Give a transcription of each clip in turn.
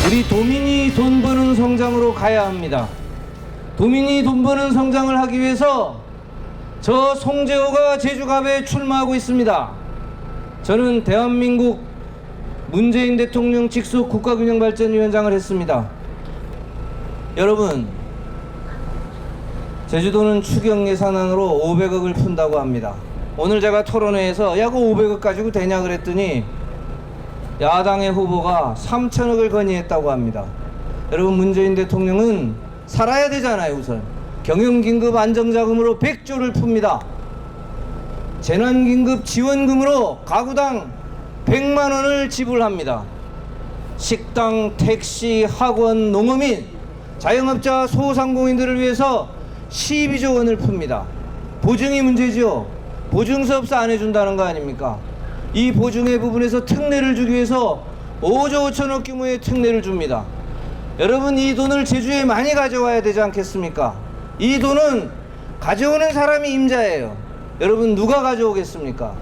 우리 도민이 돈 버는 성장으로 가야 합니다. 도민이 돈 버는 성장을 하기 위해서 저 송재호가 제주갑에 출마하고 있습니다. 저는 대한민국 문재인 대통령 직속 국가균형발전위원장을 했습니다. 여러분, 제주도는 추경 예산안으로 500억을 푼다고 합니다. 오늘 제가 토론회에서 야, 그 500억 가지고 되냐 그랬더니 야당의 후보가 3천억을 건의했다고 합니다. 여러분, 문재인 대통령은 살아야 되잖아요. 우선 경영긴급 안정자금으로 100조를 풉니다. 재난긴급 지원금으로 가구당 100만 원을 지불합니다. 식당, 택시, 학원, 농어민, 자영업자, 소상공인들을 위해서 12조 원을 풉니다. 보증이 문제죠. 보증서업소 안 해준다는 거 아닙니까? 이 보증의 부분에서 특례를 주기 위해서 5조 5천억 규모의 특례를 줍니다. 여러분, 이 돈을 제주에 많이 가져와야 되지 않겠습니까? 이 돈은 가져오는 사람이 임자예요. 여러분, 누가 가져오겠습니까?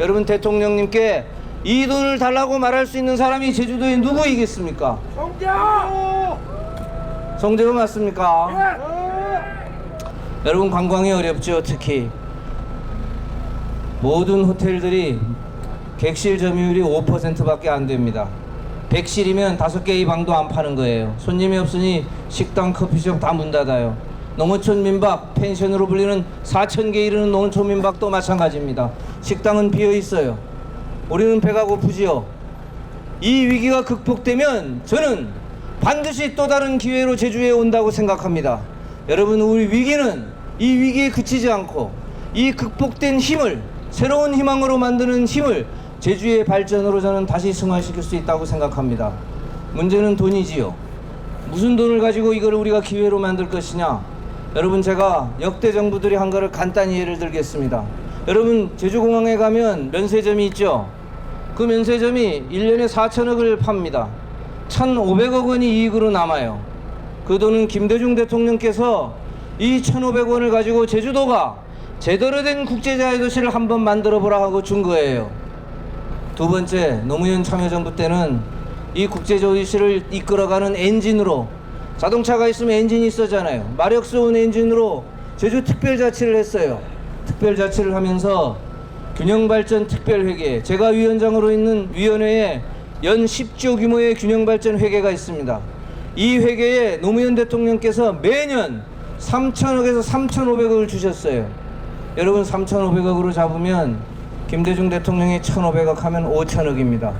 여러분, 대통령님께 이 돈을 달라고 말할 수 있는 사람이 제주도에 누구이겠습니까? 송재호! 송재호 맞습니까? 여러분, 관광이 어렵죠. 특히 모든 호텔들이 객실 점유율이 5%밖에 안 됩니다. 100실이면 5개의 방도 안 파는 거예요. 손님이 없으니 식당, 커피숍 다 문 닫아요. 농어촌 민박, 펜션으로 불리는 4,000개 이르는 농어촌 민박도 마찬가지입니다. 식당은 비어 있어요. 우리는 배가 고프지요. 이 위기가 극복되면 저는 반드시 또 다른 기회로 제주에 온다고 생각합니다. 여러분, 우리 위기는 이 위기에 그치지 않고 이 극복된 힘을 새로운 희망으로 만드는 힘을 제주의 발전으로 저는 다시 승화시킬 수 있다고 생각합니다. 문제는 돈이지요. 무슨 돈을 가지고 이걸 우리가 기회로 만들 것이냐. 여러분, 제가 역대 정부들이 한 거를 간단히 예를 들겠습니다. 여러분, 제주공항에 가면 면세점이 있죠. 그 면세점이 1년에 4천억을 팝니다. 1,500억 원이 이익으로 남아요. 그 돈은 김대중 대통령께서 이 1,500원을 가지고 제주도가 제대로 된 국제자유도시를 한번 만들어 보라 하고 준 거예요. 두 번째, 노무현 참여정부 때는 이 국제자유도시를 이끌어가는 엔진으로, 자동차가 있으면 엔진이 있었잖아요. 마력 쏘은 엔진으로 제주 특별자치를 했어요. 특별자치를 하면서 균형발전 특별회계, 제가 위원장으로 있는 위원회에 연 10조 규모의 균형발전 회계가 있습니다. 이 회계에 노무현 대통령께서 매년 3천억에서 3,500억을 주셨어요. 여러분, 3,500억으로 잡으면 김대중 대통령이 1,500억 하면 5천억입니다.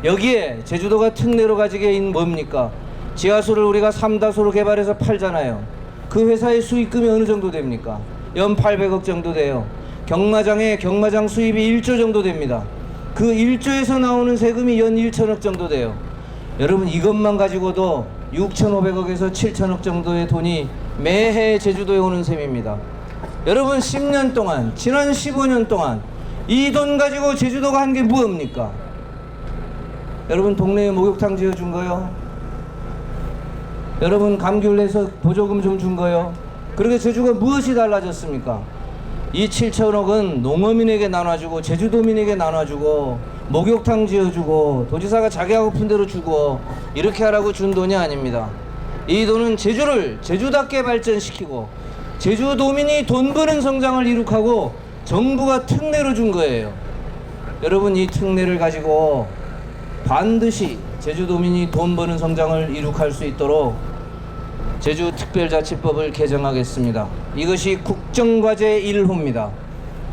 여기에 제주도가 특례로 가지게 인 뭡니까? 지하수를 우리가 3다소로 개발해서 팔잖아요. 그 회사의 수익금이 어느 정도 됩니까? 연 800억 정도 돼요. 경마장 수입이 1조 정도 됩니다. 그 1조에서 나오는 세금이 연 1천억 정도 돼요. 여러분, 이것만 가지고도 6,500억에서 7천억 정도의 돈이 매해 제주도에 오는 셈입니다. 여러분, 10년 동안, 지난 15년 동안 이 돈 가지고 제주도가 한 게 뭡니까? 여러분, 동네에 목욕탕 지어준 거요? 여러분, 감귤 내서 보조금 좀 준 거요? 그렇게 제주가 무엇이 달라졌습니까? 이 7천억은 농어민에게 나눠주고 제주도민에게 나눠주고 목욕탕 지어주고 도지사가 자기 하고픈 대로 주고 이렇게 하라고 준 돈이 아닙니다. 이 돈은 제주를 제주답게 발전시키고 제주도민이 돈 버는 성장을 이룩하고 정부가 특례로 준 거예요. 여러분, 이 특례를 가지고 반드시 제주도민이 돈 버는 성장을 이룩할 수 있도록 제주특별자치법을 개정하겠습니다. 이것이 국정과제 1호입니다.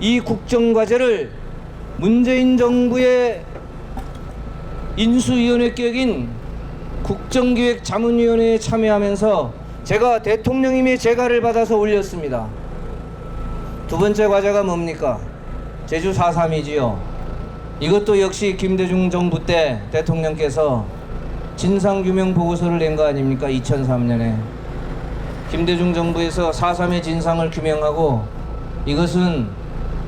이 국정과제를 문재인 정부의 인수위원회 격인 국정기획자문위원회에 참여하면서 제가 대통령님의 재가를 받아서 올렸습니다. 두 번째 과제가 뭡니까? 제주 4.3이지요. 이것도 역시 김대중 정부 때 대통령께서 진상규명 보고서를 낸 거 아닙니까? 2003년에 김대중 정부에서 4.3의 진상을 규명하고 이것은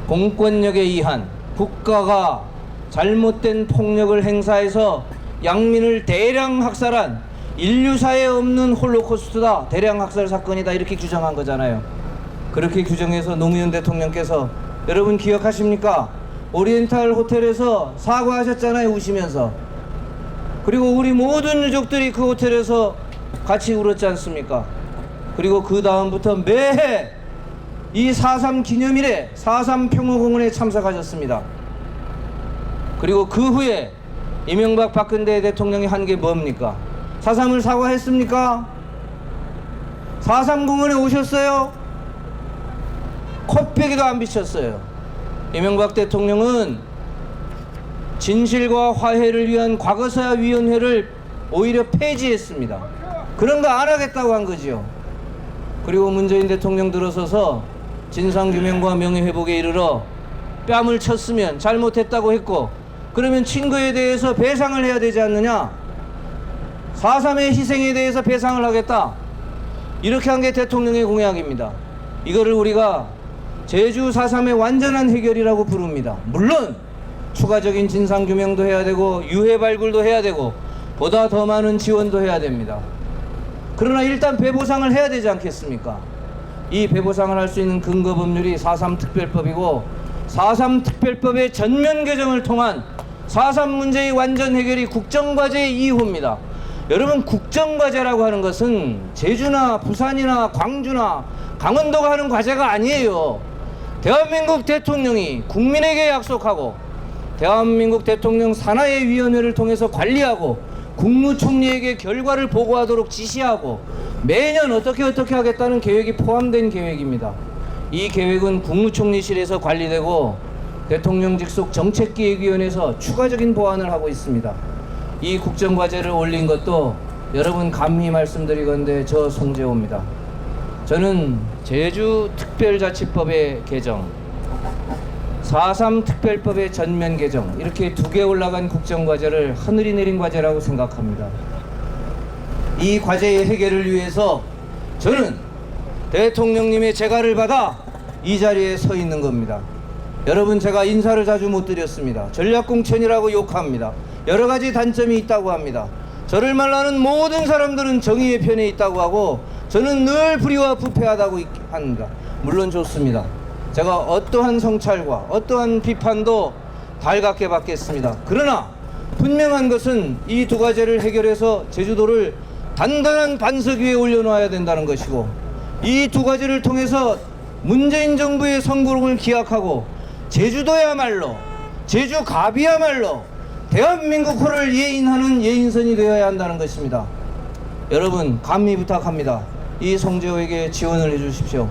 공권력에 의한 국가가 잘못된 폭력을 행사해서 양민을 대량 학살한 인류사에 없는 홀로코스트다, 대량 학살 사건이다, 이렇게 규정한 거잖아요. 그렇게 규정해서 노무현 대통령께서, 여러분 기억하십니까? 오리엔탈 호텔에서 사과하셨잖아요. 우시면서 그리고 우리 모든 유족들이 그 호텔에서 같이 울었지 않습니까? 그리고 그 다음부터 매해 이 4.3 기념일에 4.3 평화공원에 참석하셨습니다. 그리고 그 후에 이명박 박근혜 대통령이 한 게 뭡니까? 4.3을 사과했습니까? 4.3 공원에 오셨어요? 코빼기도 안 비쳤어요. 이명박 대통령은 진실과 화해를 위한 과거사위원회를 오히려 폐지했습니다. 그런 거 안 하겠다고 한 거지요. 그리고 문재인 대통령 들어서서 진상규명과 명예회복에 이르러 뺨을 쳤으면 잘못했다고 했고, 그러면 친구에 대해서 배상을 해야 되지 않느냐? 4.3의 희생에 대해서 배상을 하겠다, 이렇게 한 게 대통령의 공약입니다. 이거를 우리가 제주 4.3의 완전한 해결이라고 부릅니다. 물론 추가적인 진상규명도 해야 되고 유해 발굴도 해야 되고 보다 더 많은 지원도 해야 됩니다. 그러나 일단 배보상을 해야 되지 않겠습니까? 이 배보상을 할 수 있는 근거 법률이 4.3 특별법이고, 4.3 특별법의 전면 개정을 통한 4.3 문제의 완전 해결이 국정과제의 2호입니다. 여러분, 국정과제라고 하는 것은 제주나 부산이나 광주나 강원도가 하는 과제가 아니에요. 대한민국 대통령이 국민에게 약속하고 대한민국 대통령 산하의 위원회를 통해서 관리하고 국무총리에게 결과를 보고하도록 지시하고 매년 어떻게 하겠다는 계획이 포함된 계획입니다. 이 계획은 국무총리실에서 관리되고 대통령 직속 정책기획위원회에서 추가적인 보완을 하고 있습니다. 이 국정과제를 올린 것도 여러분 감히 말씀드리건대 저 송재호입니다. 저는 제주특별자치법의 개정, 4.3 특별법의 전면 개정, 이렇게 두 개 올라간 국정과제를 하늘이 내린 과제라고 생각합니다. 이 과제의 해결을 위해서 저는 대통령님의 재가를 받아 이 자리에 서 있는 겁니다. 여러분, 제가 인사를 자주 못 드렸습니다. 전략공천이라고 욕합니다. 여러 가지 단점이 있다고 합니다. 저를 만나는 모든 사람들은 정의의 편에 있다고 하고 저는 늘 불의와 부패하다고 합니다. 물론 좋습니다. 제가 어떠한 성찰과 어떠한 비판도 달갑게 받겠습니다. 그러나 분명한 것은 이 두 가지를 해결해서 제주도를 단단한 반석 위에 올려놓아야 된다는 것이고, 이 두 가지를 통해서 문재인 정부의 성공을 기약하고 제주도야말로, 제주갑이야말로 대한민국호를 예인하는 예인선이 되어야 한다는 것입니다. 여러분, 감히 부탁합니다. 이 송재호에게 지원을 해주십시오.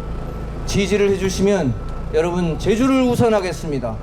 지지를 해주시면 여러분, 제주를 우선하겠습니다.